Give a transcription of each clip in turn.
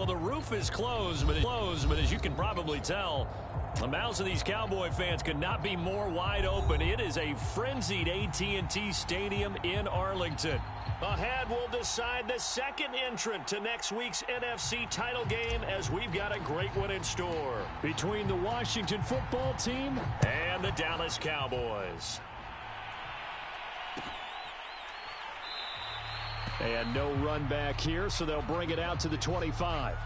Well, the roof is closed, but as you can probably tell, the mouths of these Cowboy fans could not be more wide open. It is a frenzied AT&T Stadium in Arlington. Ahead, we'll decide the second entrant to next week's NFC title game, as we've got a great one in store between the Washington football team and the Dallas Cowboys. And no run back here, so they'll bring it out to the 25.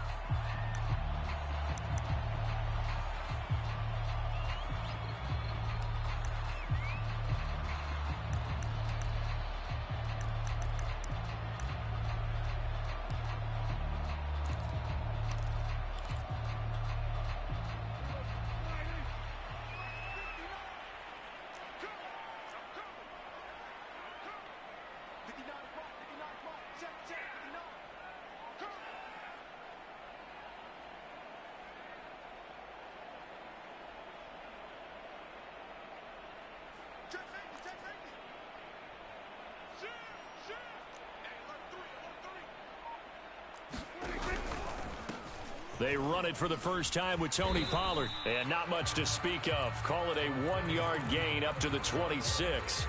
They run it for the first time with Tony Pollard. And not much to speak of. Call it a 1-yard gain up to the 26.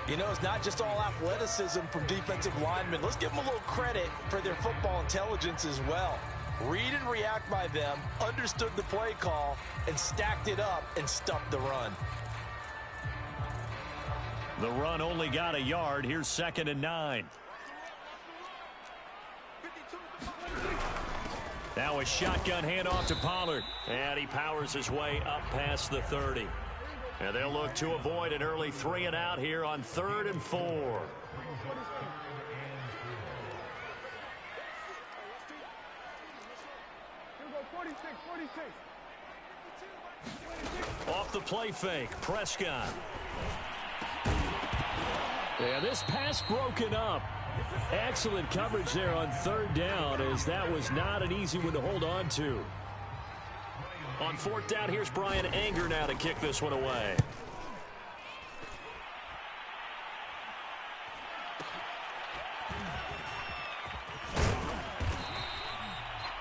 You know, it's not just all athleticism from defensive linemen. Let's give them a little credit for their football intelligence as well. Read and react by them, understood the play call, and stacked it up and stuffed the run. The run only got a yard. Here's 2nd and 9. Now a shotgun handoff to Pollard. And he powers his way up past the 30. And they'll look to avoid an early 3 and out here on 3rd and 4. Off the play fake, Prescott. And this pass broken up. Excellent coverage there on 3rd down, as that was not an easy one to hold on to. On 4th down, here's Brian Anger now to kick this one away.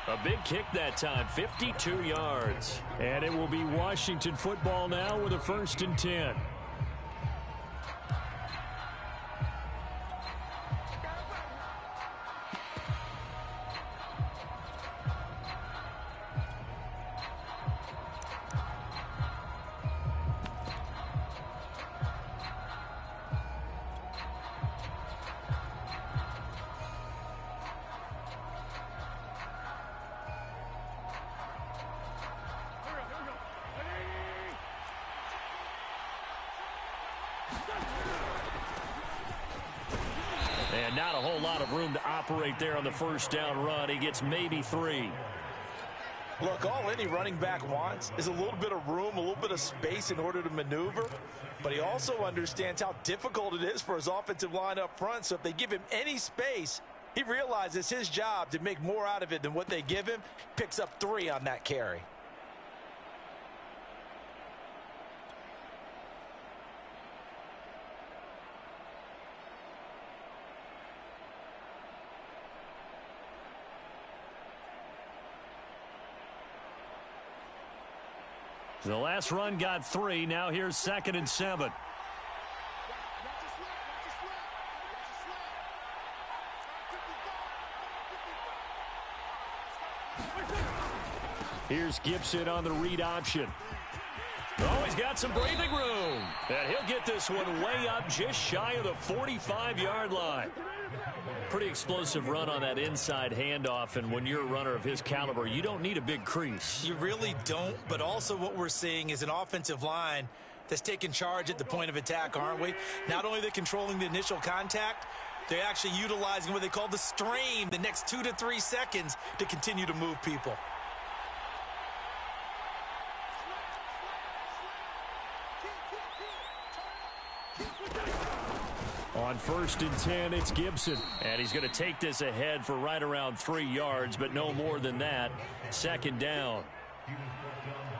A big kick that time, 52 yards. And it will be Washington football now with a 1st and 10. And not a whole lot of room to operate there on the 1st down run. He gets maybe 3. Look, all any running back wants is a little bit of room, a little bit of space in order to maneuver. But he also understands how difficult it is for his offensive line up front. So if they give him any space, he realizes his job to make more out of it than what they give him. Picks up 3 on that carry. The last run got 3. Now here's 2nd and 7. Here's Gibson on the read option. Oh, he's got some breathing room. And he'll get this one way up just shy of the 45-yard line. Pretty explosive run on that inside handoff, and when you're a runner of his caliber, you don't need a big crease. You really don't, but also what we're seeing is an offensive line that's taking charge at the point of attack, aren't we? Not only are they controlling the initial contact, they're actually utilizing what they call the strain the next 2 to 3 seconds to continue to move people. On 1st and 10, it's Gibson. And he's going to take this ahead for right around 3 yards, but no more than that. 2nd down.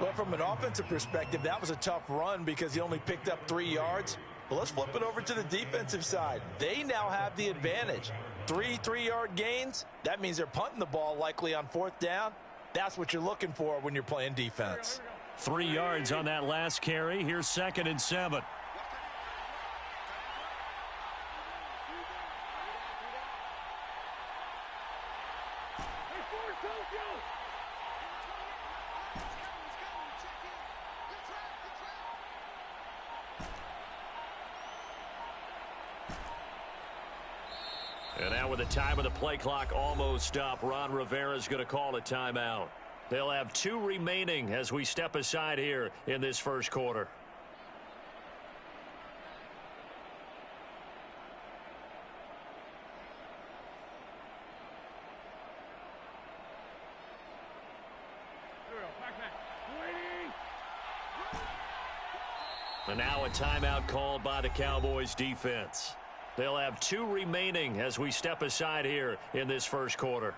Well, from an offensive perspective, that was a tough run because he only picked up 3 yards. But let's flip it over to the defensive side. They now have the advantage. 3-3-yard gains, that means they're punting the ball likely on 4th down. That's what you're looking for when you're playing defense. 3 yards on that last carry. Here's 2nd and 7. And now with the time of the play clock almost up, Ron Rivera is going to call a timeout. They'll have 2 remaining as we step aside here in this first quarter. And now a timeout called by the Cowboys defense. They'll have 2 remaining as we step aside here in this first quarter.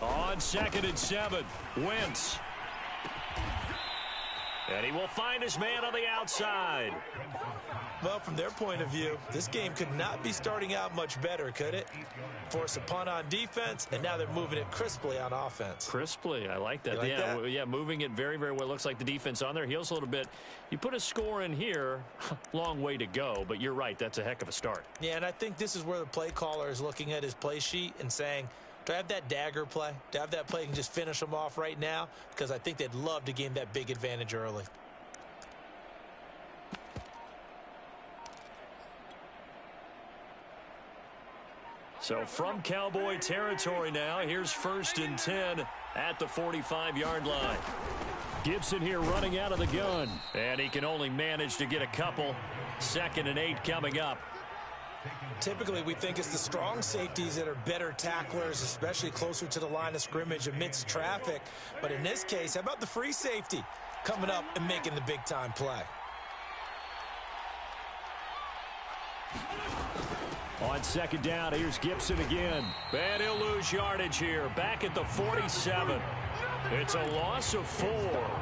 On 2nd and 7, Wentz. And he will find his man on the outside. Well, from their point of view, this game could not be starting out much better, could it? Force a punt on defense, and now they're moving it crisply on offense. Crisply, I like that. You like that? Yeah, moving it very, very well. Looks like the defense on their heels a little bit. You put a score in here, long way to go, but you're right, that's a heck of a start. Yeah, and I think this is where the play caller is looking at his play sheet and saying, do I have that dagger play? Do I have that play and just finish them off right now? Because I think they'd love to gain that big advantage early. So from Cowboy territory now, here's 1st and 10 at the 45-yard line. Gibson here running out of the gun, and he can only manage to get a couple. 2nd and 8 coming up. Typically, we think it's the strong safeties that are better tacklers, especially closer to the line of scrimmage amidst traffic. But in this case, how about the free safety coming up and making the big-time play? On 2nd down, here's Gibson again. And he'll lose yardage here. Back at the 47. It's a loss of 4.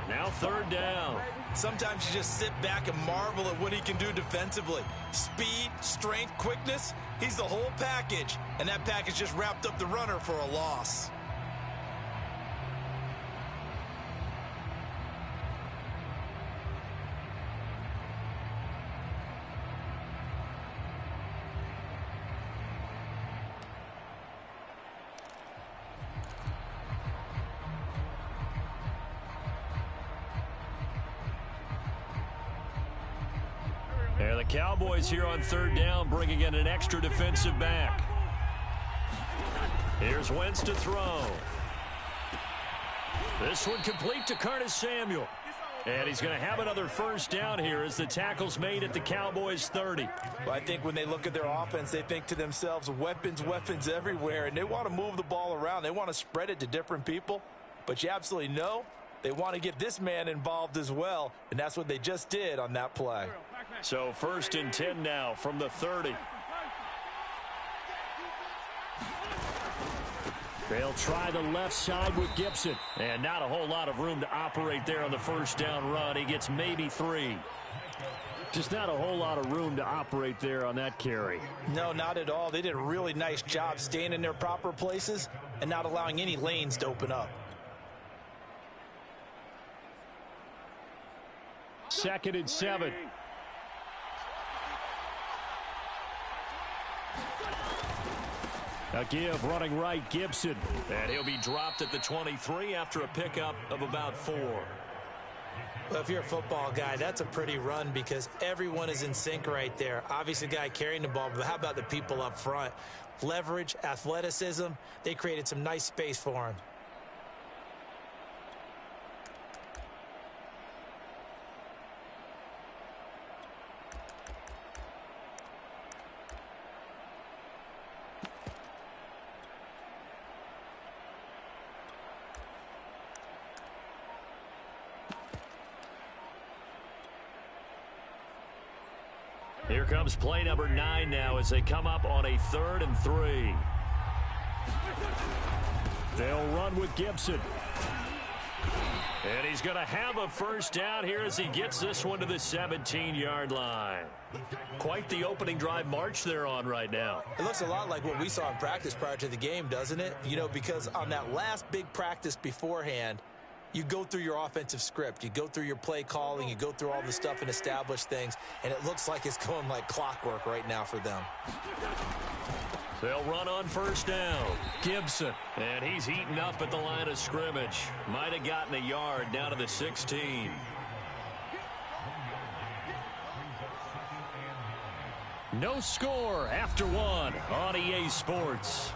Now 3rd down. Sometimes you just sit back and marvel at what he can do defensively. Speed, strength, quickness, he's the whole package. And that package just wrapped up the runner for a loss. And the Cowboys here on 3rd down, bringing in an extra defensive back. Here's Wentz to throw. This one complete to Curtis Samuel. And he's going to have another 1st down here as the tackle's made at the Cowboys 30. Well, I think when they look at their offense, they think to themselves, weapons, weapons everywhere, and they want to move the ball around. They want to spread it to different people, but you absolutely know they want to get this man involved as well, and that's what they just did on that play. So 1st and 10 now from the 30. They'll try the left side with Gibson. And not a whole lot of room to operate there on the 1st down run. He gets maybe 3. Just not a whole lot of room to operate there on that carry. No, not at all. They did a really nice job staying in their proper places and not allowing any lanes to open up. 2nd and 7. A give running right, Gibson. And he'll be dropped at the 23 after a pickup of about 4. Well, if you're a football guy, that's a pretty run because everyone is in sync right there. Obviously, the guy carrying the ball, but how about the people up front? Leverage, athleticism, they created some nice space for him. Here comes play number 9 now as they come up on a 3rd and 3. They'll run with Gibson. And he's going to have a first down here as he gets this one to the 17-yard line. Quite the opening drive march they're on right now. It looks a lot like what we saw in practice prior to the game, doesn't it? You know, because on that last big practice beforehand, you go through your offensive script. You go through your play calling. You go through all the stuff and establish things. And it looks like it's going like clockwork right now for them. They'll run on first down. Gibson. And he's heating up at the line of scrimmage. Might have gotten a yard down to the 16. No score after 1 on EA Sports.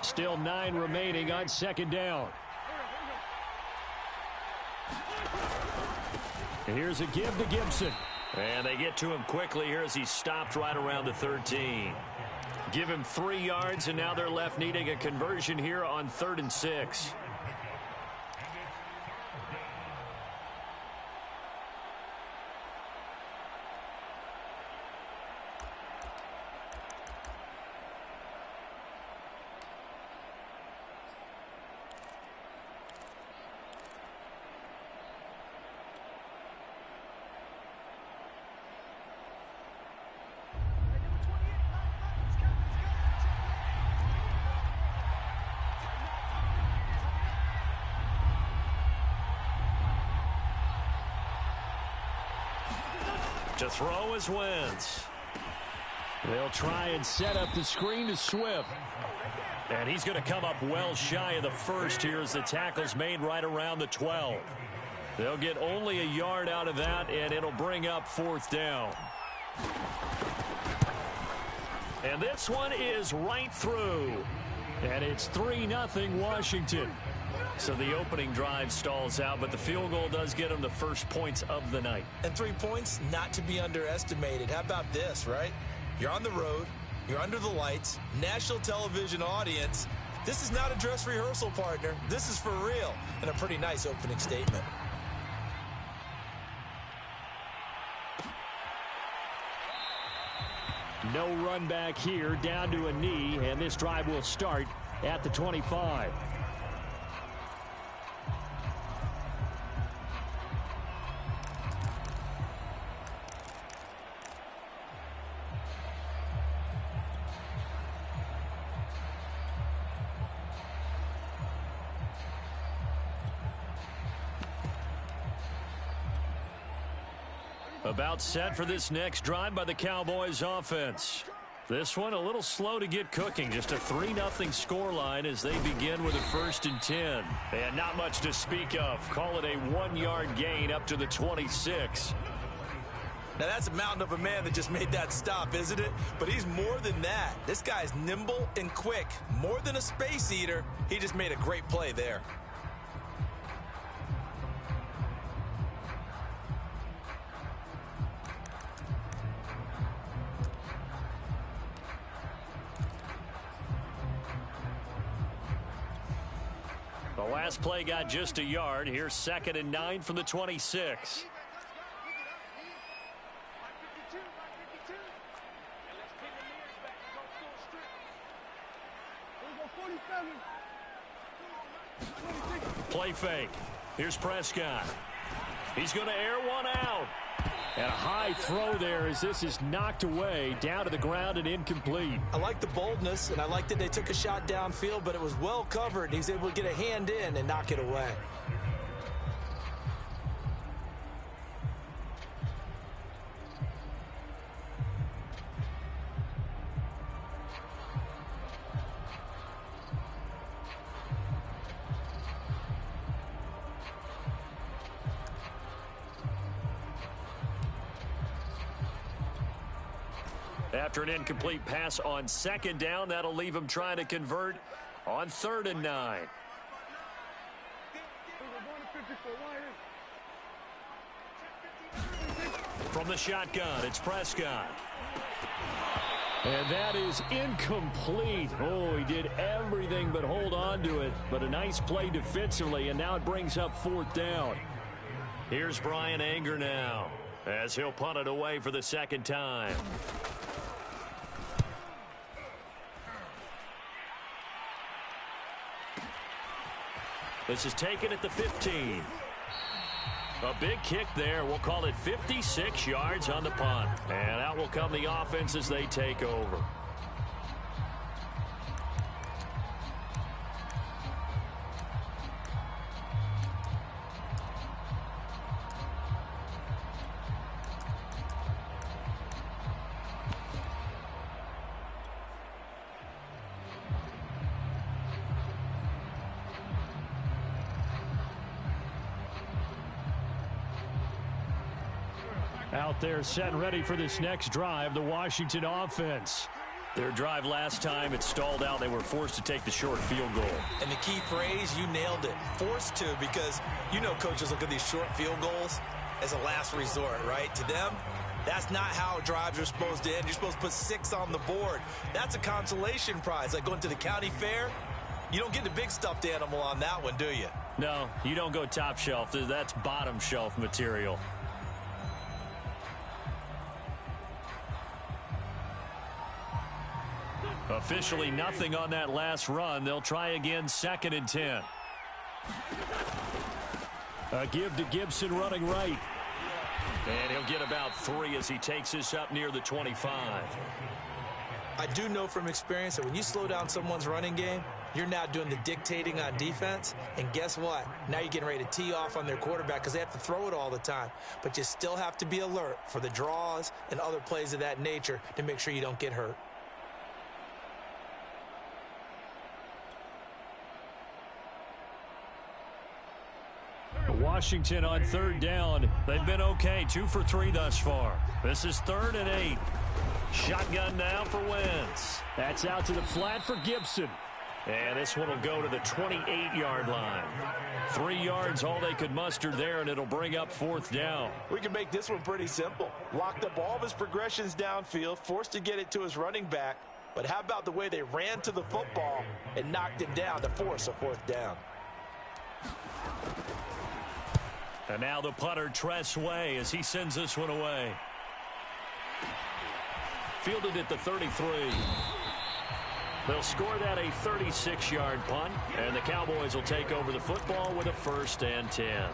Still 9 remaining on second down. Here's a give to Gibson. And they get to him quickly here as he stopped right around the 13. Give him 3 yards, and now they're left needing a conversion here on 3rd and 6. To throw is Wentz. They'll try and set up the screen to Swift. And he's going to come up well shy of the first here as the tackle's made right around the 12. They'll get only a yard out of that, and it'll bring up 4th down. And this one is right through. And it's 3-0 Washington. So the opening drive stalls out, but the field goal does get them the first points of the night. And 3 points, not to be underestimated. How about this, right? You're on the road. You're under the lights. National television audience. This is not a dress rehearsal, partner. This is for real. And a pretty nice opening statement. No run back here, down to a knee, and this drive will start at the 25. About set for this next drive by the Cowboys offense. This one a little slow to get cooking. Just a 3-0 scoreline as they begin with a 1st and 10. And not much to speak of. Call it a 1-yard gain up to the 26. Now that's a mountain of a man that just made that stop, isn't it? But he's more than that. This guy's nimble and quick. More than a space eater. He just made a great play there. The last play got just a yard. Here's 2nd and 9 from the 26. Play fake. Here's Prescott. He's going to air one out. And a high throw there as this is knocked away, down to the ground and incomplete. I like the boldness, and I like that they took a shot downfield, but it was well covered, and he's able to get a hand in and knock it away. After an incomplete pass on 2nd down, that'll leave him trying to convert on 3rd and 9. From the shotgun, it's Prescott. And that is incomplete. Oh, he did everything but hold on to it. But a nice play defensively, and now it brings up 4th down. Here's Bryan Anger now, as he'll punt it away for the 2nd time. This is taken at the 15. A big kick there. We'll call it 56 yards on the punt. And out will come the offense as they take over. Out there set and ready for this next drive, the Washington offense. Their drive last time, it stalled out. They were forced to take the short field goal. And the key phrase, you nailed it. Forced to, because you know coaches look at these short field goals as a last resort, right? To them, that's not how drives are supposed to end. You're supposed to put 6 on the board. That's a consolation prize. Like going to the county fair, you don't get the big stuffed animal on that one, do you? No, you don't go top shelf. That's bottom shelf material. Officially nothing on that last run. They'll try again, 2nd and 10. A give to Gibson running right. And he'll get about 3 as he takes this up near the 25. I do know from experience that when you slow down someone's running game, you're now doing the dictating on defense. And guess what? Now you're getting ready to tee off on their quarterback because they have to throw it all the time. But you still have to be alert for the draws and other plays of that nature to make sure you don't get hurt. Washington on 3rd down. They've been okay, 2 for 3 thus far. This is 3rd and 8. Shotgun now for Wentz. That's out to the flat for Gibson. And this one will go to the 28-yard line. 3 yards, all they could muster there, and it'll bring up 4th down. We can make this one pretty simple. Locked up all of his progressions downfield, forced to get it to his running back. But how about the way they ran to the football and knocked him down to force a 4th down? And now the punter, Tress Way, as he sends this one away. Fielded at the 33. They'll score that a 36-yard punt, and the Cowboys will take over the football with a 1st and 10.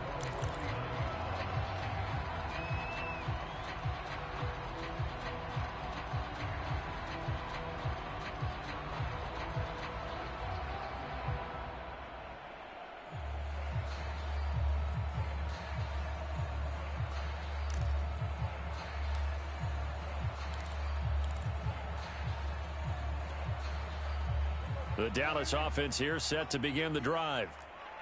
The Dallas offense here set to begin the drive.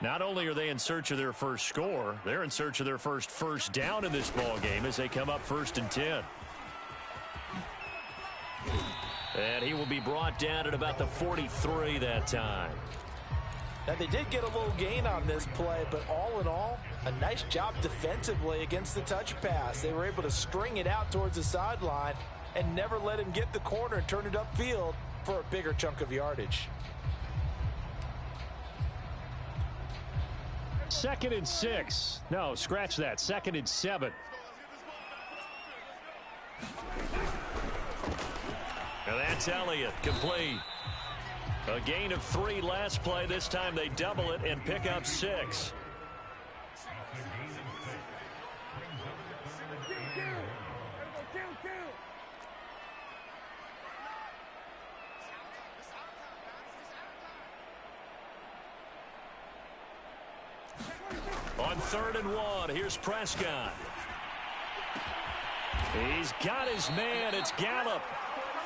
Not only are they in search of their first score, they're in search of their first down in this ball game as they come up 1st and 10. And he will be brought down at about the 43 that time. Now, they did get a little gain on this play, but all in all, a nice job defensively against the touch pass. They were able to string it out towards the sideline and never let him get the corner and turn it upfield for a bigger chunk of yardage. 2nd and 6. No, scratch that. 2nd and 7. And that's Elliott, complete. A gain of 3 last play. This time they double it and pick up 6. On 3rd and 1, here's Prescott. He's got his man. It's Gallup.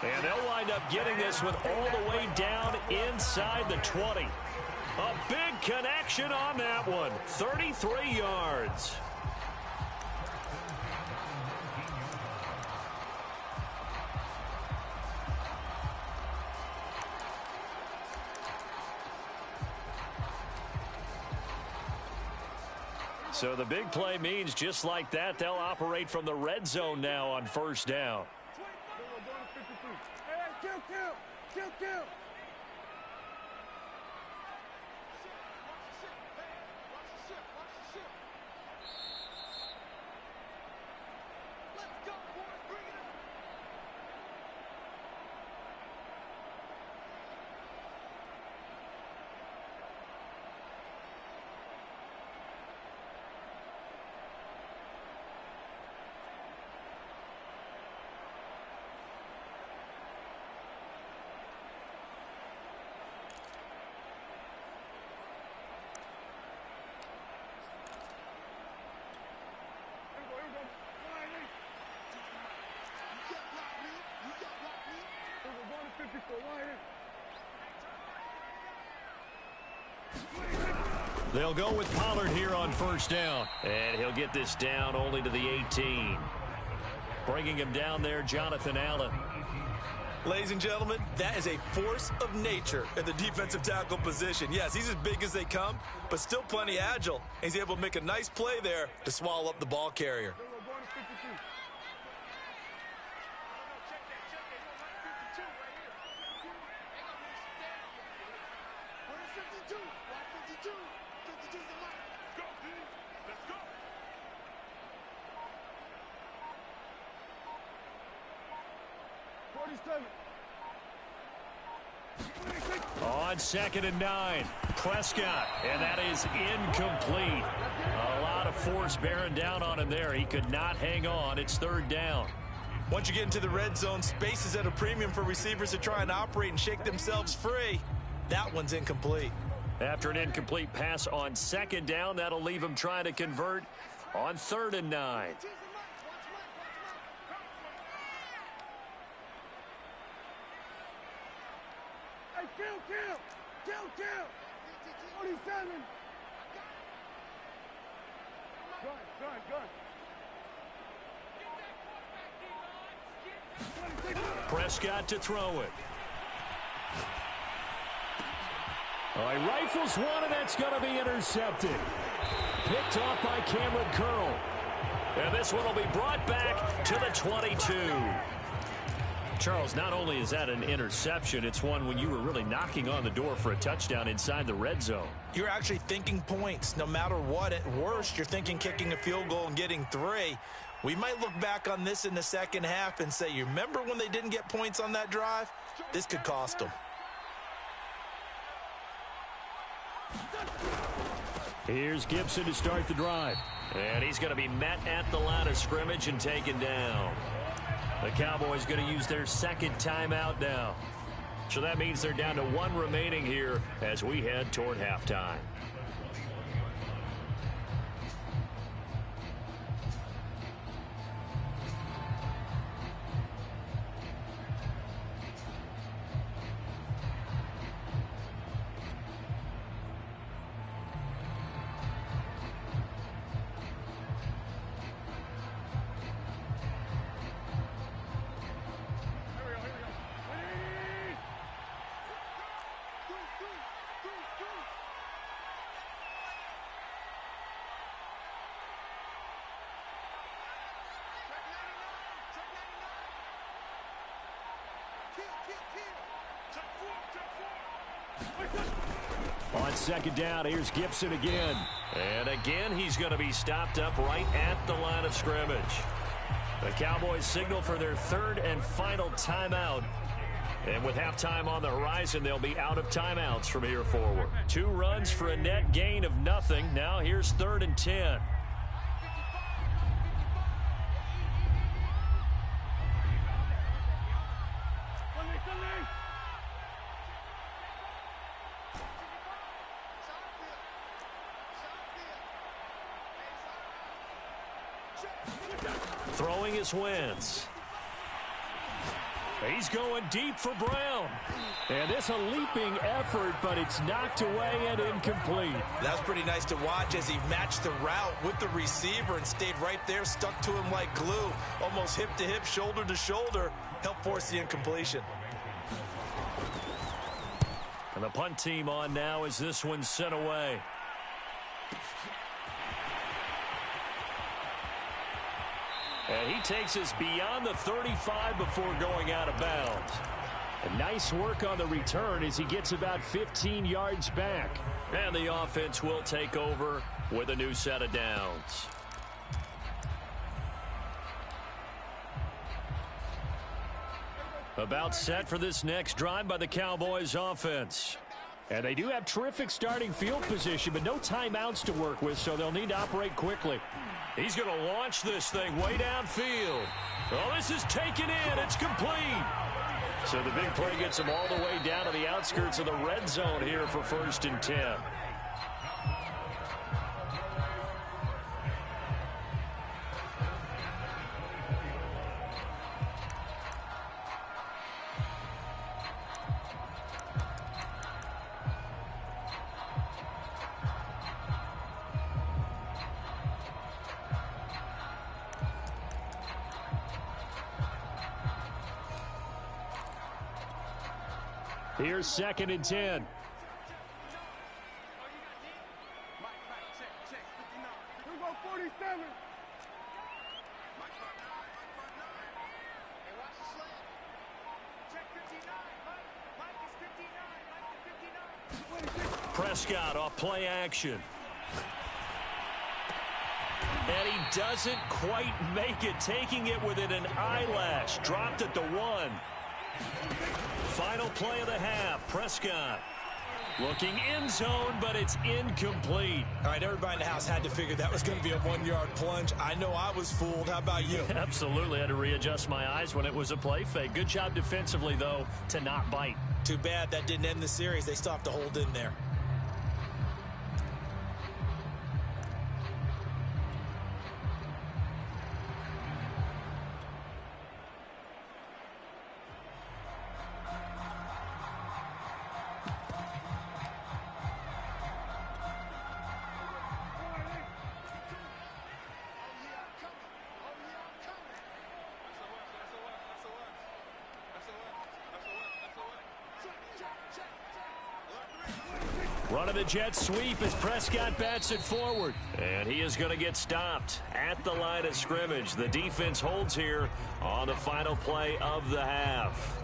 And they'll wind up getting this one all the way down inside the 20. A big connection on that one. 33 yards. So the big play means just like that, they'll operate from the red zone now on first down. They'll go with Pollard here on first down. And he'll get this down only to the 18. Bringing him down there, Jonathan Allen. Ladies and gentlemen, that is a force of nature in the defensive tackle position. Yes, he's as big as they come, but still plenty agile. He's able to make a nice play there to swallow up the ball carrier. On 2nd and 9, Prescott, and that is incomplete. A lot of force bearing down on him there. He could not hang on. It's 3rd down. Once you get into the red zone, space is at a premium for receivers to try and operate and shake themselves free. That one's incomplete. After an incomplete pass on 2nd down, that'll leave him trying to convert on 3rd and 9. Kill! 47! Gun! Prescott to throw it. He rifles one, and that's going to be intercepted. Picked off by Cameron Curl. And this one will be brought back to the 22. Charles, not only is that an interception, it's one when you were really knocking on the door for a touchdown inside the red zone. You're actually thinking points. No matter what, at worst, you're thinking kicking a field goal and getting 3. We might look back on this in the second half and say, you remember when they didn't get points on that drive? This could cost them. Here's Gibson to start the drive. And he's going to be met at the line of scrimmage and taken down. The Cowboys going to use their 2nd timeout now. So that means they're down to 1 remaining here as we head toward halftime. On 2nd down, here's Gibson again. And again, he's going to be stopped up right at the line of scrimmage. The Cowboys signal for their 3rd and final timeout. And with halftime on the horizon, they'll be out of timeouts from here forward. 2 runs for a net gain of nothing. Now here's 3rd and 10. Throwing his Wentz. He's going deep for Brown. And this a leaping effort, but it's knocked away and incomplete. That's pretty nice to watch as he matched the route with the receiver and stayed right there, stuck to him like glue, almost hip to hip, shoulder to shoulder, helped force the incompletion. And the punt team on now as this one's sent away. And he takes us beyond the 35 before going out of bounds. And nice work on the return as he gets about 15 yards back. And the offense will take over with a new set of downs. About set for this next drive by the Cowboys offense. And they do have terrific starting field position, but no timeouts to work with, so they'll need to operate quickly. He's going to launch this thing way downfield. Oh, this is taken in. It's complete. So the big play gets him all the way down to the outskirts of the red zone here for 1st and 10. Here's 2nd and 10. Here we go, 47. Prescott off play action. And he doesn't quite make it, taking it within an eyelash. Dropped at the 1. Final play of the half. Prescott looking end zone, but it's incomplete. All right, everybody in the house had to figure that was going to be a 1-yard plunge. I know I was fooled. How about you? Absolutely. Had to readjust my eyes when it was a play fake. Good job defensively, though, to not bite. Too bad that didn't end the series. They still have to hold in there. Running the jet sweep as Prescott bats it forward. And he is going to get stopped at the line of scrimmage. The defense holds here on the final play of the half.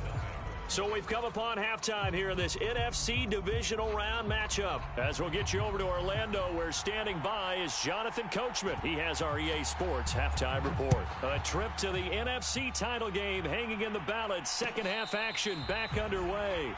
So we've come upon halftime here in this NFC divisional round matchup. As we'll get you over to Orlando, where standing by is Jonathan Coachman. He has our EA Sports halftime report. A trip to the NFC title game hanging in the balance. Second half action back underway.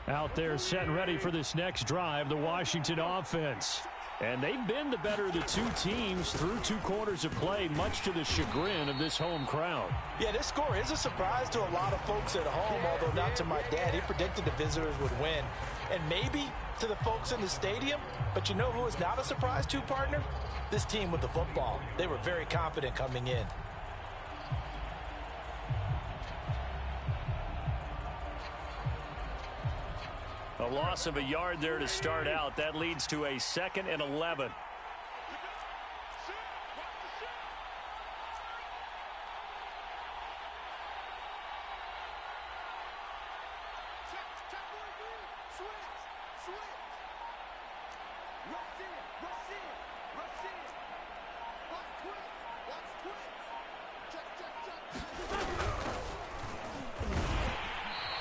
Out there set and ready for this next drive, the Washington offense. And they've been the better of the two teams through 2 quarters of play, much to the chagrin of this home crowd. Yeah, this score is a surprise to a lot of folks at home, although not to my dad. He predicted the visitors would win. And maybe to the folks in the stadium, but you know who is not a surprise to, partner? This team with the football. They were very confident coming in. A loss of a yard there to start out. That leads to a 2nd and 11.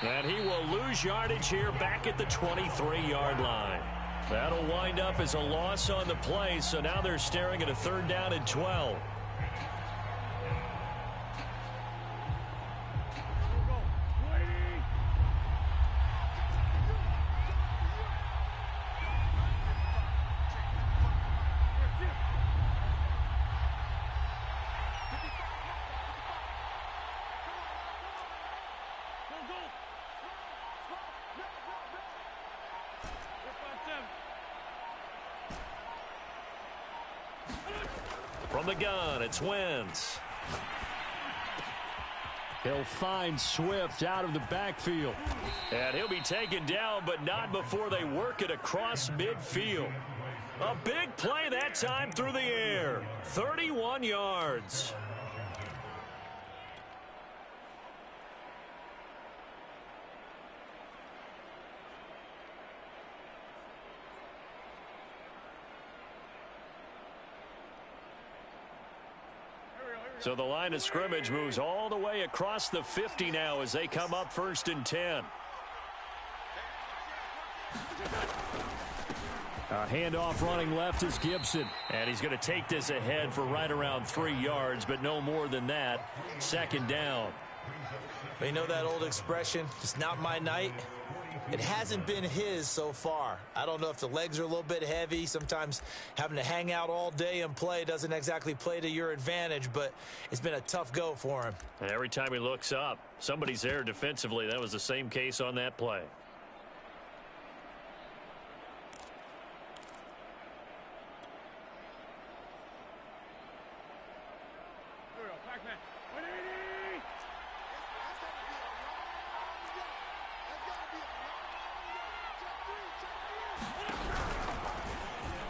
And he will lose yardage here back at the 23-yard line. That'll wind up as a loss on the play, so now they're staring at a 3rd down and 12. From the gun, it's Wentz. He'll find Swift out of the backfield. And he'll be taken down, but not before they work it across midfield. A big play that time through the air. 31 yards. So the line of scrimmage moves all the way across the 50 now as they come up 1st and 10. A handoff running left is Gibson. And he's going to take this ahead for right around 3 yards, but no more than that. 2nd down. But you know that old expression, it's not my night? It hasn't been his so far. I don't know if the legs are a little bit heavy. Sometimes having to hang out all day and play doesn't exactly play to your advantage, but it's been a tough go for him. And every time he looks up, somebody's there defensively. That was the same case on that play.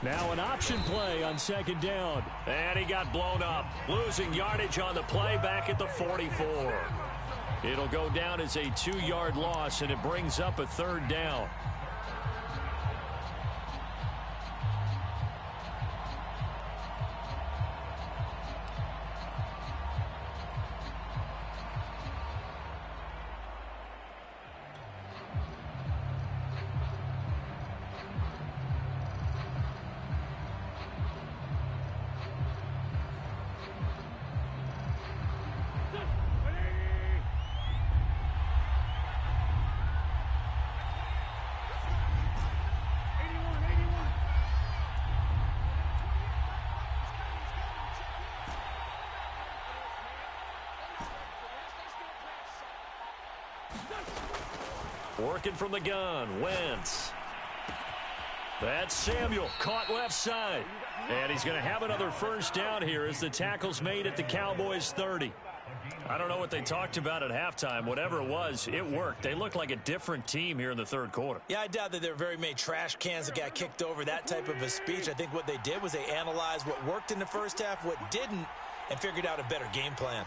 Now an option play on 2nd down. And he got blown up. Losing yardage on the play back at the 44. It'll go down as a 2-yard loss, and it brings up a 3rd down. Working from the gun, Wentz. That's Samuel, caught left side. And he's going to have another 1st down here as the tackle's made at the Cowboys 30. I don't know what they talked about at halftime. Whatever it was, it worked. They look like a different team here in the 3rd quarter. Yeah, I doubt that there were very many trash cans that got kicked over, that type of a speech. I think what they did was they analyzed what worked in the 1st half, what didn't, and figured out a better game plan.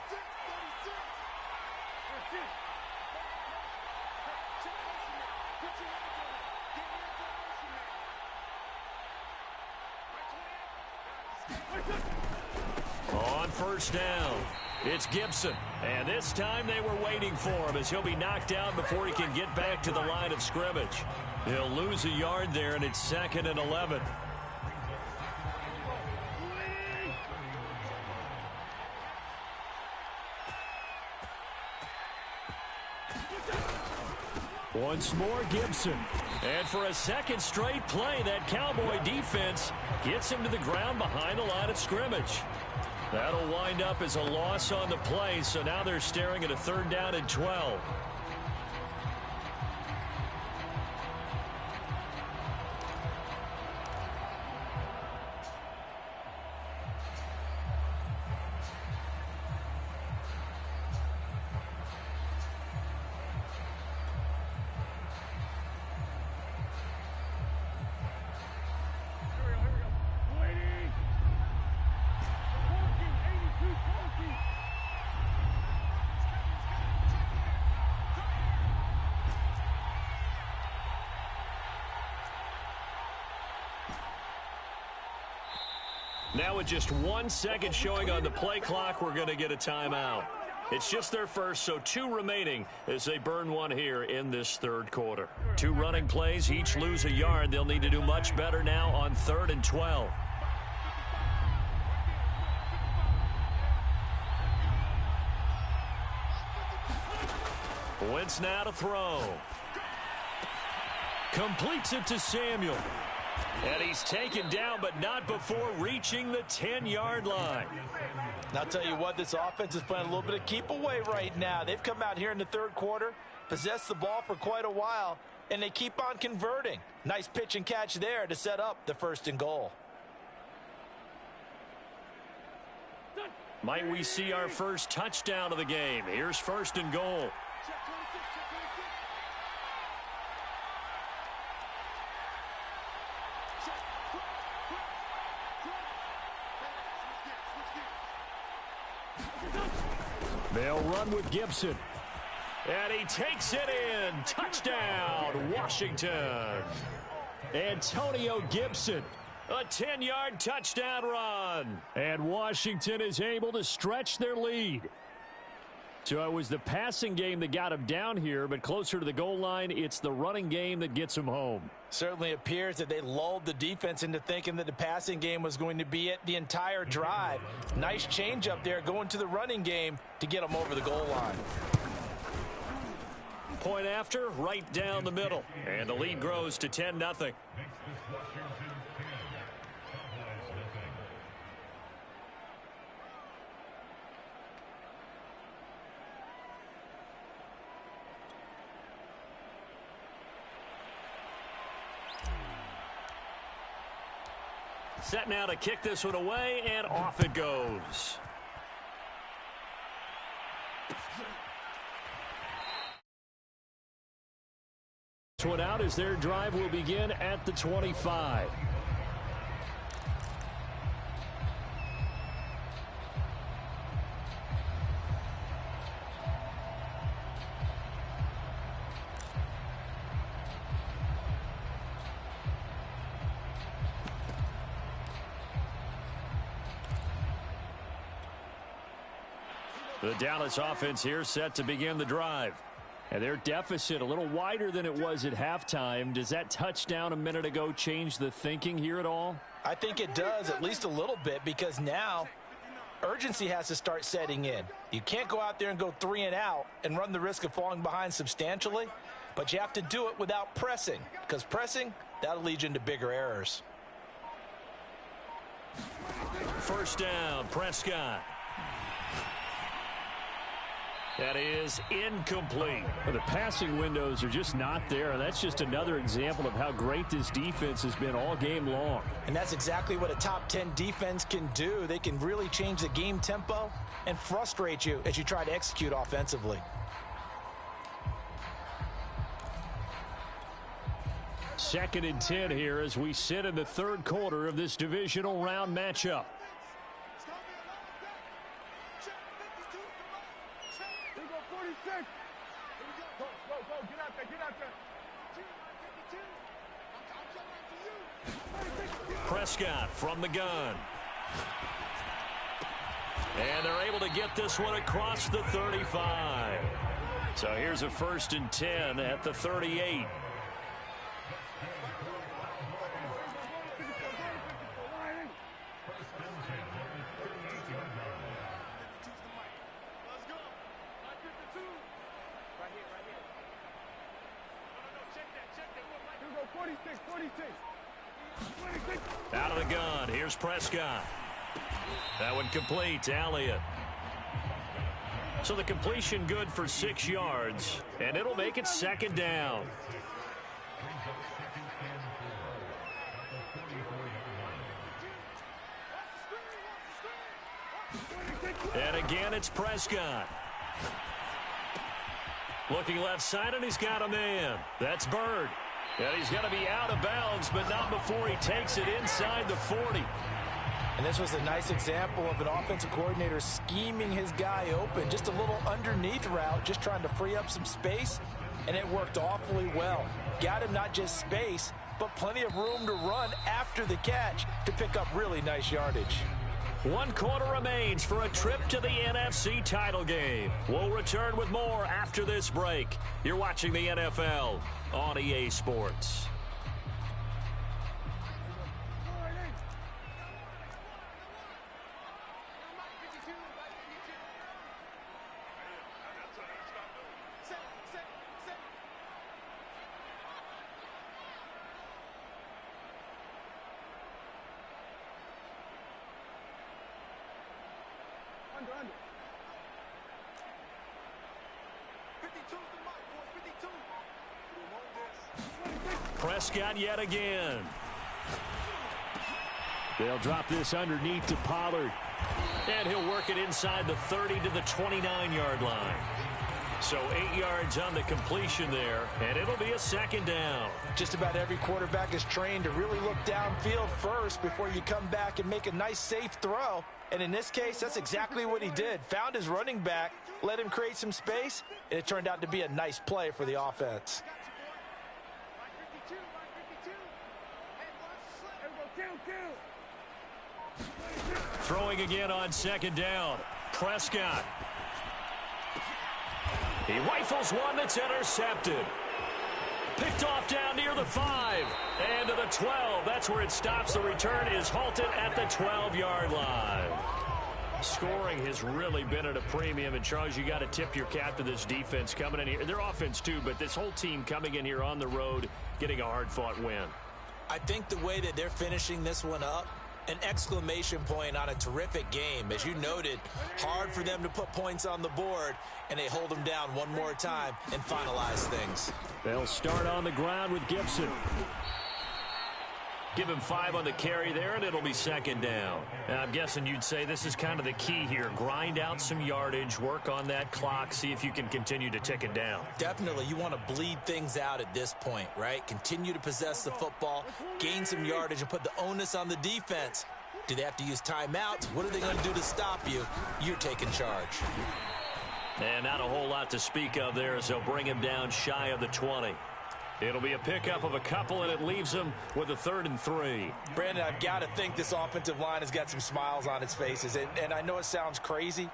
On 1st down, it's Gibson. And this time they were waiting for him as he'll be knocked down before he can get back to the line of scrimmage. He'll lose a yard there, and it's 2nd and 11. Once more, Gibson. And for a 2nd straight play, that Cowboy defense gets him to the ground behind the line of scrimmage. That'll wind up as a loss on the play, so now they're staring at a 3rd down and 12. Now with just 1 second showing on the play clock, we're going to get a timeout. It's just their first, so 2 remaining as they burn one here in this 3rd quarter. 2 running plays, each lose a yard. They'll need to do much better now on 3rd and 12. Wentz now to throw. Completes it to Samuel. And he's taken down, but not before reaching the 10-yard line. And I'll tell you what, this offense is playing a little bit of keep away right now. They've come out here in the 3rd quarter, possessed the ball for quite a while, and they keep on converting. Nice pitch and catch there to set up the 1st and goal. Might we see our first touchdown of the game? Here's 1st and goal. They'll run with Gibson. And he takes it in. Touchdown, Washington. Antonio Gibson. A 10-yard touchdown run. And Washington is able to stretch their lead. So it was the passing game that got him down here, but closer to the goal line, it's the running game that gets him home. Certainly appears that they lulled the defense into thinking that the passing game was going to be it the entire drive. Nice change up there going to the running game to get them over the goal line. Point after, right down the middle. And the lead grows to 10-0. Set now to kick this one away, and off it goes. This one out as their drive will begin at the 25. The Dallas offense here set to begin the drive. And their deficit a little wider than it was at halftime. Does that touchdown a minute ago change the thinking here at all? I think it does, at least a little bit, because now urgency has to start setting in. You can't go out there and go 3 and out and run the risk of falling behind substantially, but you have to do it without pressing, because pressing, that'll lead you into bigger errors. First down, Prescott. That is incomplete. Well, the passing windows are just not there, and that's just another example of how great this defense has been all game long. And that's exactly what a top 10 defense can do. They can really change the game tempo and frustrate you as you try to execute offensively. Second and 10 here as we sit in the third quarter of this divisional round matchup. Prescott from the gun. And they're able to get this one across the 35. So here's a 1st and 10 at the 38. Out of the gun, here's Prescott. That one complete to Elliott. So the completion good for 6 yards, and it'll make it second down. And again, it's Prescott. Looking left side, and he's got a man. That's Byrd. And he's going to be out of bounds, but not before he takes it inside the 40. And this was a nice example of an offensive coordinator scheming his guy open. Just a little underneath route, just trying to free up some space, and it worked awfully well. Got him not just space, but plenty of room to run after the catch to pick up really nice yardage. 1 quarter remains for a trip to the NFC title game. We'll return with more after this break. You're watching the NFL on EA Sports. Prescott yet again. They'll drop this underneath to Pollard. And he'll work it inside the 30 to the 29-yard line. So 8 yards on the completion there, and it'll be a second down. Just about every quarterback is trained to really look downfield first before you come back and make a nice safe throw. And in this case, that's exactly what he did. Found his running back, let him create some space, and it turned out to be a nice play for the offense. Throwing again on second down. Prescott. He rifles one that's intercepted. Picked off down near the 5. And to the 12. That's where it stops. The return is halted at the 12-yard line. Scoring has really been at a premium. And, Charles, you got to tip your cap to this defense coming in here. Their offense, too, but this whole team coming in here on the road, getting a hard-fought win. I think the way that they're finishing this one up, an exclamation point on a terrific game. As you noted, hard for them to put points on the board, and they hold them down one more time and finalize things. They'll start on the ground with Gibson. Give him 5 on the carry there, and it'll be second down. And I'm guessing you'd say this is kind of the key here. Grind out some yardage, work on that clock, see if you can continue to tick it down. Definitely. You want to bleed things out at this point, right? Continue to possess the football, gain some yardage, and put the onus on the defense. Do they have to use timeouts? What are they going to do to stop you? You're taking charge. And not a whole lot to speak of there as they'll bring him down shy of the 20. It'll be a pickup of a couple, and it leaves him with a 3rd and 3. Brandon, I've got to think this offensive line has got some smiles on its faces. And I know it sounds crazy,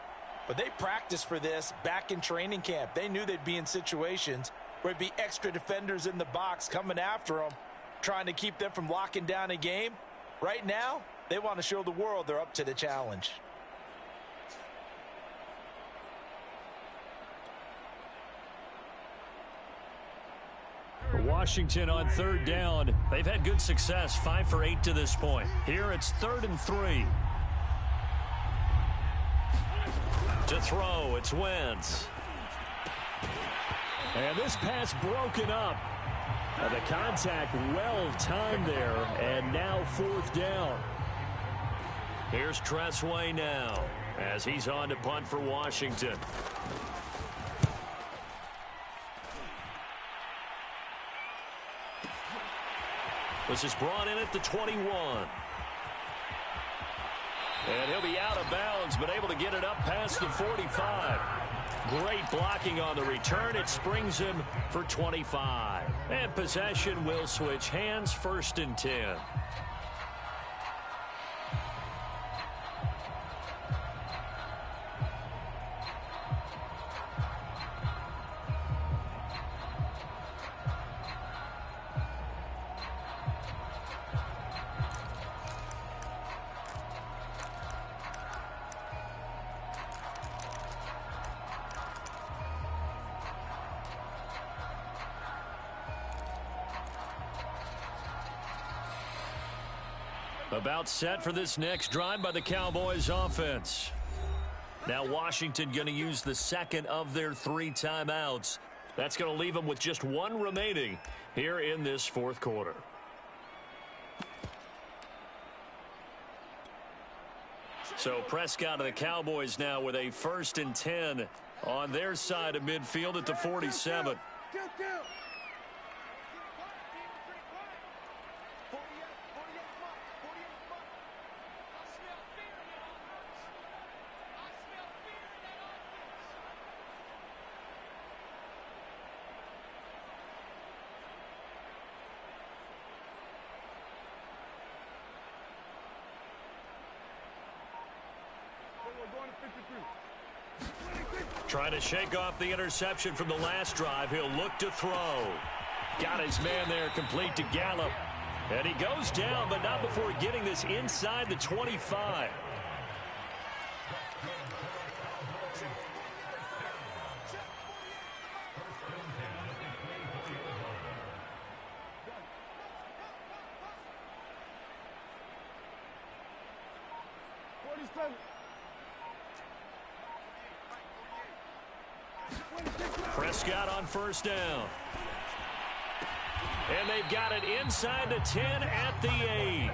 but they practiced for this back in training camp. They knew they'd be in situations where it'd be extra defenders in the box coming after them, trying to keep them from locking down a game. Right now, they want to show the world they're up to the challenge. Washington on 3rd down. They've had good success, 5 for 8 to this point. Here it's 3rd and 3. To throw, it's Wentz. And this pass broken up. The contact well timed there, and now 4th down. Here's Tressway now as he's on to punt for Washington. This is brought in at the 21. And he'll be out of bounds, but able to get it up past the 45. Great blocking on the return. It springs him for 25. And possession will switch hands, 1st and 10. About set for this next drive by the Cowboys offense. Now Washington going to use the 2nd of their 3 timeouts. That's going to leave them with just 1 remaining here in this 4th quarter. So Prescott of the Cowboys now with a 1st and 10 on their side of midfield at the 47. Trying to shake off the interception from the last drive. He'll look to throw. Got his man there complete to Gallup. And he goes down, but not before getting this inside the 25. Prescott on 1st down. And they've got it inside the 10 at the 8.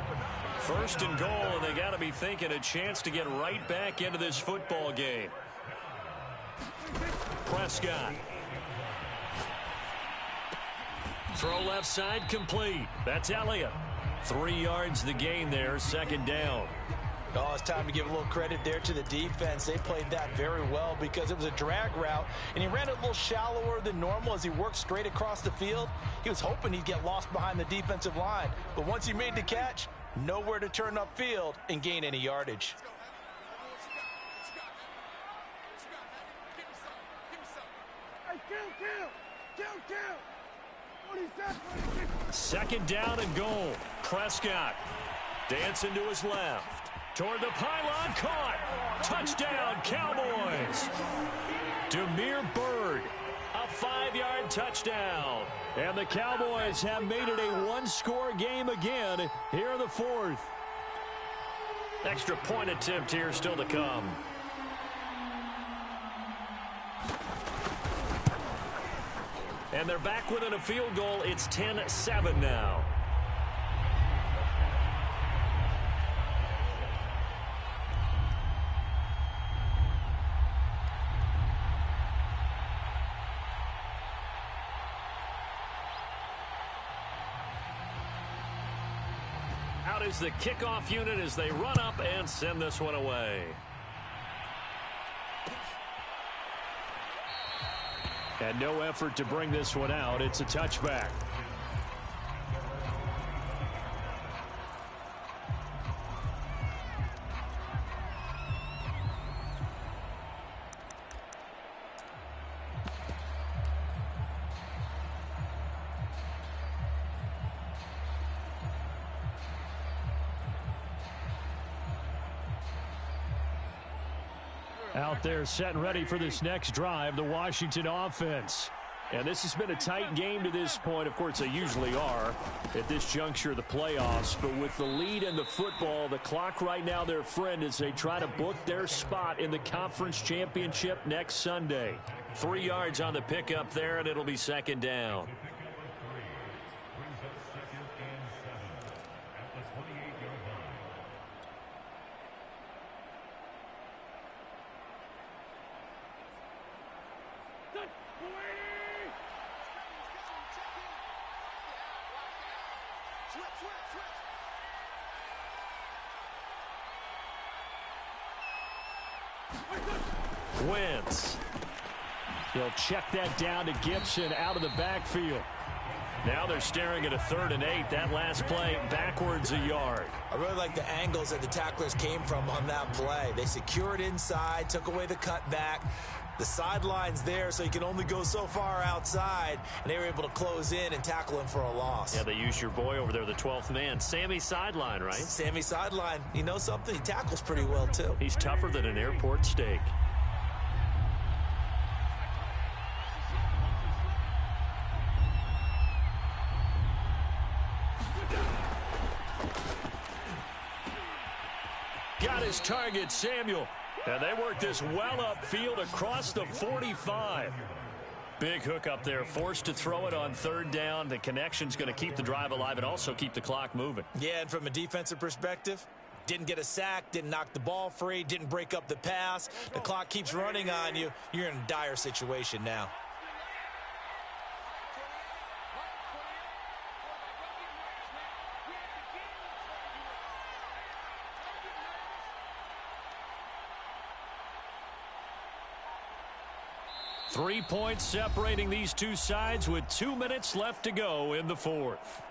1st and goal, and they got to be thinking a chance to get right back into this football game. Prescott. Throw left side complete. That's Elliott. 3 yards the gain there, 2nd down. Oh, it's time to give a little credit there to the defense. They played that very well because it was a drag route, and he ran it a little shallower than normal as he worked straight across the field. He was hoping he'd get lost behind the defensive line, but once he made the catch, nowhere to turn upfield and gain any yardage. Second down and goal. Prescott dancing to his left. Toward the pylon, caught. Touchdown, Cowboys. Damiere Byrd, a 5-yard touchdown. And the Cowboys have made it a one-score game again here in the fourth. Extra point attempt here still to come. And they're back within a field goal. It's 10-7 now. Out is the kickoff unit as they run up and send this one away. And no effort to bring this one out. It's a touchback. Out there set and ready for this next drive, the Washington offense. And this has been a tight game to this point. Of course, they usually are at this juncture of the playoffs. But with the lead in the football, the clock right now their friend as they try to book their spot in the conference championship next Sunday. 3 yards on the pickup there, and it'll be second down. Wentz. He'll check that down to Gibson out of the backfield. Now they're staring at a 3rd and 8. That last play backwards a yard. I really like the angles that the tacklers came from on that play. They secured inside, took away the cutback. The sideline's there, so you can only go so far outside, and they were able to close in and tackle him for a loss. Yeah, they used your boy over there, the 12th man. Sammy Sideline, right? Sammy Sideline. You know something? He tackles pretty well, too. He's tougher than an airport steak. Got his target, Samuel. And they work this well upfield across the 45. Big hook up there, forced to throw it on 3rd down. The connection's going to keep the drive alive and also keep the clock moving. Yeah, and from a defensive perspective, didn't get a sack, didn't knock the ball free, didn't break up the pass. The clock keeps running on you. You're in a dire situation now. Three points separating these two sides with 2 minutes left to go in the fourth.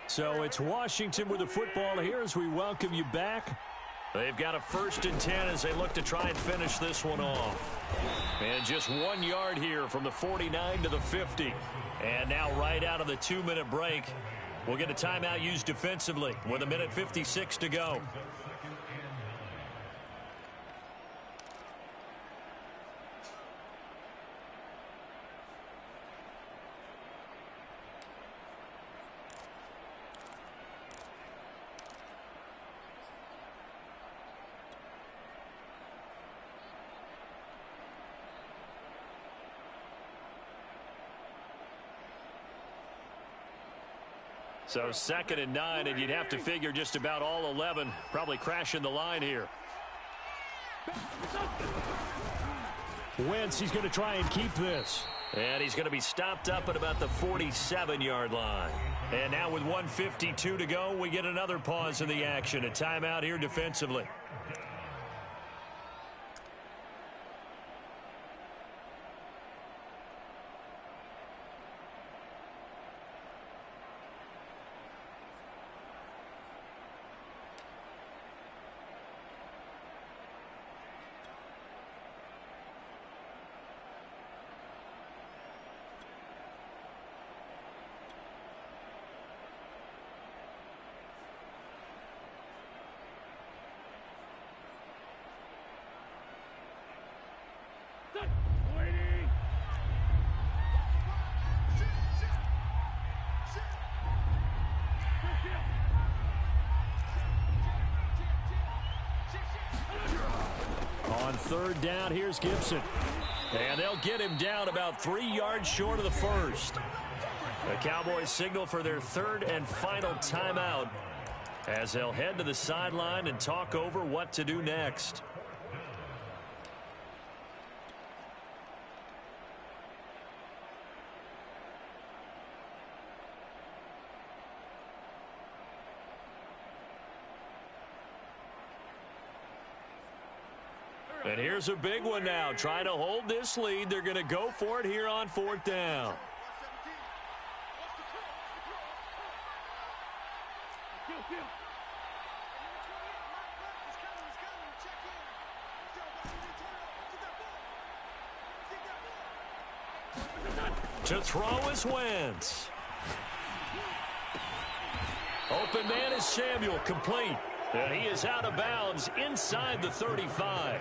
So it's Washington with the football here as we welcome you back. They've got a 1st and 10 as they look to try and finish this one off. And just 1 yard here from the 49 to the 50. And now right out of the 2-minute break, we'll get a timeout used defensively with 1:56 to go. So 2nd and 9, and you'd have to figure just about all 11 probably crashing the line here. Wentz, he's going to try and keep this. And he's going to be stopped up at about the 47-yard line. And now with 1:52 to go, we get another pause in the action. A timeout here defensively. On 3rd down, here's Gibson. And they'll get him down about 3 yards short of the first. The Cowboys signal for their 3rd and final timeout as they'll head to the sideline and talk over what to do next. And here's a big one now. Trying to hold this lead. They're going to go for it here on 4th down. To throw is Wentz. Open man is Samuel, complete. And he is out of bounds inside the 35.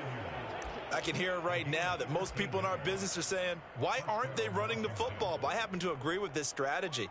I can hear it right now that most people in our business are saying, why aren't they running the football? But I happen to agree with this strategy.